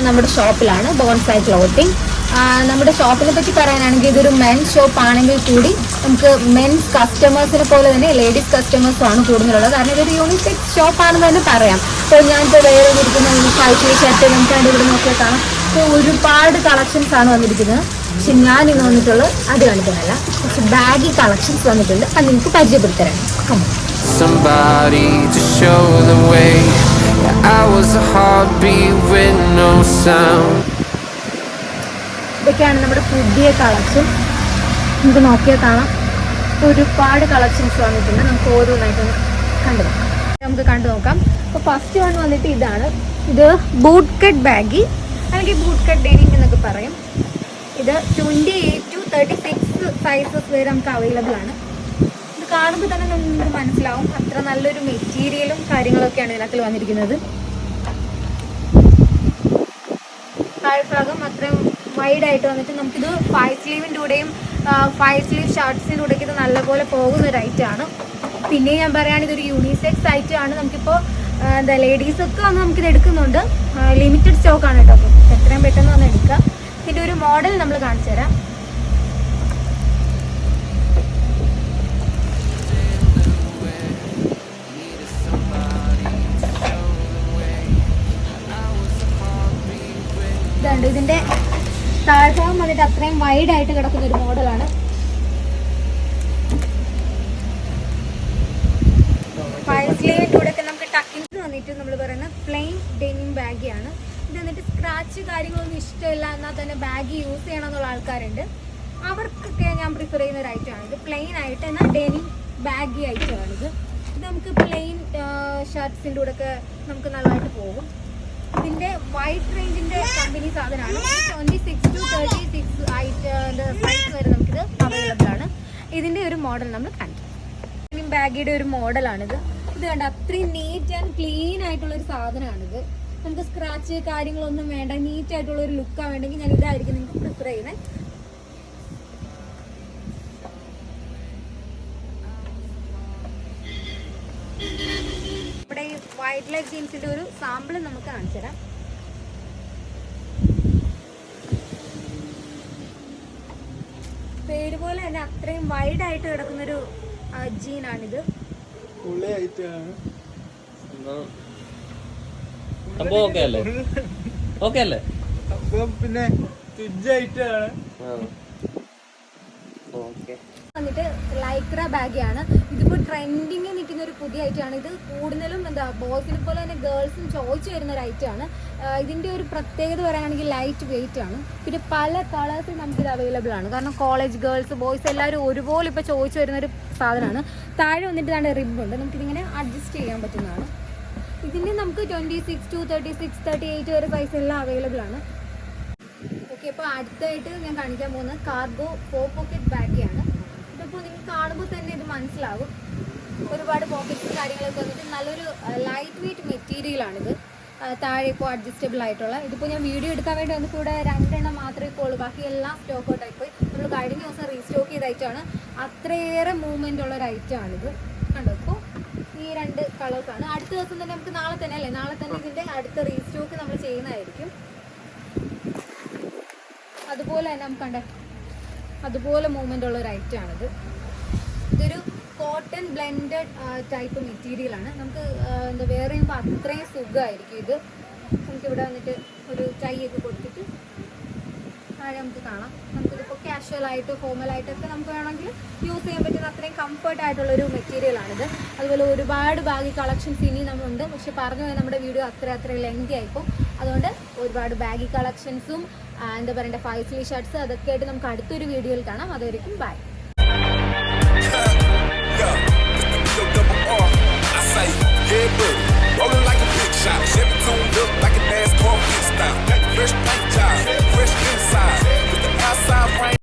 നമ്മുടെ ഷോപ്പിലാണ്, bonsai clothing. നമ്മുടെ ഷോപ്പിനെ പറ്റി പറയാനാണെങ്കിൽ ഇതൊരു മെൻസ് ഷോപ്പ് ആണെങ്കിൽ കൂടി നമുക്ക് മെൻസ് കസ്റ്റമേഴ്സിനെ പോലെ തന്നെ ലേഡീസ് കസ്റ്റമേഴ്സും ആണ് കൂടുതലുള്ളത്. കാരണം ഇതൊരു യൂണിസെക്സ് ഷോപ്പാണെന്ന് തന്നെ പറയാം. ഇപ്പോൾ ഞാനിപ്പോൾ വേറെ ഇരിക്കുന്ന ഫൈവ് ഷർട്ട് നമുക്ക് അതിൻ്റെ ഇവിടെ നോക്കിയാൽ കാണാം. ഇപ്പോൾ ഒരുപാട് കളക്ഷൻസ് ആണ് വന്നിരിക്കുന്നത്. പക്ഷെ ഞാൻ ഇന്ന് വന്നിട്ടുള്ളത് അത് കാണിക്കുന്നില്ല, കുറച്ച് ബാഗി കളക്ഷൻസ് വന്നിട്ടുണ്ട്. അത് നിങ്ങൾക്ക് പരിചയപ്പെടുത്തരാം. Somebody to show the way. I was a heartbeat with no sound. ഇതൊക്കെയാണ് നമ്മുടെ പുതിയ കളക്ഷൻ. നമുക്ക് നോക്കിയാൽ കാണാം ഒരുപാട് കളക്ഷൻസ് വന്നിട്ടുണ്ട്. നമുക്ക് ഓരോന്നായിട്ടൊന്ന് കണ്ടു നോക്കാം. അപ്പോൾ ഫസ്റ്റ് വൺ വന്നിട്ട് ഇതാണ്. ഇത് ബൂട്ട് കട്ട് ബാഗി അല്ലെങ്കിൽ ബൂട്ട് കട്ട് ഡെനിം എന്നൊക്കെ പറയും. ഇത് 28 to 36 സൈസസ് വരെ നമുക്ക് അവൈലബിൾ ആണ്. ഇത് കാണുമ്പോൾ തന്നെ നമുക്ക് മനസ്സിലാവും അത്ര നല്ലൊരു മെറ്റീരിയലും കാര്യങ്ങളൊക്കെയാണ് ഇതിനകത്ത് വന്നിരിക്കുന്നത്. താഴ്ഭാഗം അത്രയും വൈഡ് ആയിട്ട് വന്നിട്ട് നമുക്കിത് 5 സ്ലീവിൻ്റെ കൂടെയും 5 സ്ലീവ് ഷർട്ട്സിൻ്റെ കൂടെയൊക്കെ ഇത് നല്ലപോലെ പോകുന്ന ഒരു ഐറ്റമാണ്. പിന്നെ ഞാൻ പറയുകയാണെങ്കിൽ ഇതൊരു യൂണിസെക്സ് ഐറ്റമാണ്. നമുക്കിപ്പോൾ എന്താ ലേഡീസൊക്കെ വന്ന് നമുക്കിത് എടുക്കുന്നുണ്ട്. ലിമിറ്റഡ് സ്റ്റോക്കാണ് കേട്ടോ. അപ്പോൾ എത്രയും പെട്ടെന്ന് വന്ന് എടുക്കുക. ഇതിൻ്റെ ഒരു മോഡൽ നമ്മൾ കാണിച്ചു തരാം. ഇതുണ്ട്, ഇതിൻ്റെ താഴ്ഭാഗം വന്നിട്ട് അത്രയും വൈഡ് ആയിട്ട് കിടക്കുന്ന ഒരു മോഡലാണ്. 5 സ്ലീവിൻ്റെ കൂടെയൊക്കെ നമുക്ക് ടക്കിങ്സ് വന്നിട്ട് നമ്മൾ പറയുന്നത് പ്ലെയിൻ ഡെനിം ബാഗിയാണ്. ഇത് എന്നിട്ട് സ്ക്രാച്ച് കാര്യങ്ങളൊന്നും ഇഷ്ടമില്ല എന്നാൽ തന്നെ ബാഗ് യൂസ് ചെയ്യണം എന്നുള്ള ആൾക്കാരുണ്ട്. അവർക്കൊക്കെ ഞാൻ പ്രിഫർ ചെയ്യുന്ന ഒരു ഐറ്റമാണ് ഇത്. പ്ലെയിൻ ആയിട്ട് എന്നാൽ ഡെനിം ബാഗി ഐറ്റമാണിത്. ഇത് നമുക്ക് പ്ലെയിൻ ഷർട്ട്സിൻ്റെ കൂടെയൊക്കെ നമുക്ക് നല്ലതായിട്ട് പോകും. ഇതിൻ്റെ വൈഡ് റേഞ്ചിൻ്റെ കമ്പനി സാധനമാണ്. 26 to 36 സൈസ് വരെ നമുക്കിത് അവൈലബിൾ ആണ്. ഇതിൻ്റെ ഒരു മോഡൽ നമ്മൾ കാണിക്കാം. ഡെനിം ബാഗിയുടെ ഒരു മോഡലാണിത്. ഇത് കണ്ട അത്രയും നീറ്റ് ആൻഡ് ക്ലീൻ ആയിട്ടുള്ളൊരു സാധനമാണിത്. നമുക്ക് സ്ക്രാച്ച് കാര്യങ്ങളൊന്നും വേണ്ട, നീറ്റ് ആയിട്ടുള്ള ഒരു ലുക്കാണ് വേണ്ടെങ്കിൽ ഞാൻ ഇതായിരിക്കും നിങ്ങൾക്ക് പ്രിഫർ ചെയ്യുന്നത്. ഇവിടെ ഈ വൈറ്റ് ലൈഫ് ജീൻസിന്റെ ഒരു സാമ്പിൾ നമുക്ക് കാണിച്ചു തരാം. പേര് പോലെ തന്നെ അത്രയും വൈഡ് ആയിട്ട് കിടക്കുന്നൊരു ജീനാണിത്. പിന്നെ വന്നിട്ട് ലൈക്ര ബാഗാണ്. ഇതിപ്പോൾ ട്രെൻഡിങ് നിൽക്കുന്ന ഒരു പുതിയ ഐറ്റമാണ്. ഇത് കൂടുതലും എന്താ ബോയ്സിനെ പോലെ തന്നെ ഗേൾസും ചോദിച്ചു വരുന്ന ഒരു ഐറ്റമാണ്. ഇതിൻ്റെ ഒരു പ്രത്യേകത പറയുകയാണെങ്കിൽ ലൈറ്റ് വെയിറ്റ് ആണ്. പിന്നെ പല കളേഴ്സും നമുക്കിത് അവൈലബിൾ ആണ്. കാരണം കോളേജ് ഗേൾസ് ബോയ്സ് എല്ലാവരും ഒരുപോലെ ഇപ്പോൾ ചോദിച്ചു വരുന്നൊരു സാധനമാണ്. താഴെ വന്നിട്ട് ഇതാണ് റിബുണ്ട്, നമുക്കിതിങ്ങനെ അഡ്ജസ്റ്റ് ചെയ്യാൻ പറ്റുന്നതാണ്. ഇതിൻ്റെ നമുക്ക് 26 to 36 38 വരെ സൈസ് എല്ലാം അവൈലബിൾ ആണ്. ഓക്കെ, അപ്പോൾ അടുത്തായിട്ട് ഞാൻ കാണിക്കാൻ പോകുന്നത് കാർഗോ 4 പോക്കറ്റ് ബാഗാണ്. ഇതിപ്പോൾ നിങ്ങൾക്ക് കാണുമ്പോൾ തന്നെ ഇത് മനസ്സിലാവും. ഒരുപാട് പോക്കറ്റ്സും കാര്യങ്ങളൊക്കെ വന്നിട്ട് നല്ലൊരു ലൈറ്റ് വെയിറ്റ് മെറ്റീരിയലാണിത്. താഴെ ഇപ്പോൾ അഡ്ജസ്റ്റബിൾ ആയിട്ടുള്ള. ഇതിപ്പോൾ ഞാൻ വീഡിയോ എടുക്കാൻ വേണ്ടി വന്നിപ്പോൾ ഇവിടെ 2 എണ്ണം മാത്രമേ ഇപ്പോൾ ഉള്ളൂ. ബാക്കി എല്ലാം സ്റ്റോക്ക് ഔട്ട് ആയിപ്പോയി. നമ്മൾ കഴിഞ്ഞ ദിവസം റീസ്റ്റോക്ക് ചെയ്ത ഐറ്റമാണ്. അത്രയേറെ മൂവ്മെൻ്റ് ഉള്ള ഒരു ഐറ്റമാണിത്. കണ്ടോ, ഇപ്പോൾ ഈ 2 കളേഴ്സാണ്. അടുത്ത ദിവസം തന്നെ നമുക്ക് നാളെ തന്നെ ഇതിൻ്റെ അടുത്ത റീസ്റ്റോക്ക് നമ്മൾ ചെയ്യുന്നതായിരിക്കും. അതുപോലെ തന്നെ നമുക്ക് കണ്ടേ അതുപോലെ മൂവ്മെൻ്റ് ഉള്ള ഒരു ഐറ്റമാണിത്. ഇതൊരു കോട്ടൺ ബ്ലെൻഡഡ് ടൈപ്പ് മെറ്റീരിയലാണ്. നമുക്ക് എന്താ വേറെ ചെയ്യുമ്പോൾ അത്രയും സുഖമായിരിക്കും ഇത്. നമുക്കിവിടെ വന്നിട്ട് ഒരു ടൈ ഒക്കെ കൊടുത്തിട്ട് താഴെ നമുക്ക് കാണാം. നമുക്കിതിപ്പോൾ കാഷ്വലായിട്ട് ഫോർമലായിട്ടൊക്കെ നമുക്ക് വേണമെങ്കിൽ യൂസ് ചെയ്യാൻ പറ്റുന്ന അത്രയും കംഫർട്ടായിട്ടുള്ളൊരു മെറ്റീരിയലാണിത്. അതുപോലെ ഒരുപാട് ബാഗി കളക്ഷൻസ് ഇനി നമ്മളുണ്ട്. പക്ഷെ പറഞ്ഞു പോയാൽ നമ്മുടെ വീഡിയോ അത്ര ലെങ്തി ആയിപ്പോൾ. അതുകൊണ്ട് ഒരുപാട് ബാഗി കളക്ഷൻസും എന്താ പറയണ്ടേ 5 സ്ലീവ് ഷർട്ട്സ് അതൊക്കെ ആയിട്ട് നമുക്ക് അടുത്തൊരു വീഡിയോയിൽ കാണാം. അതുവരെയും by. Rolling like a big shot, Chevy tuned up like a NASCAR pit stop. Fresh paint job, fresh inside, with the outside frame.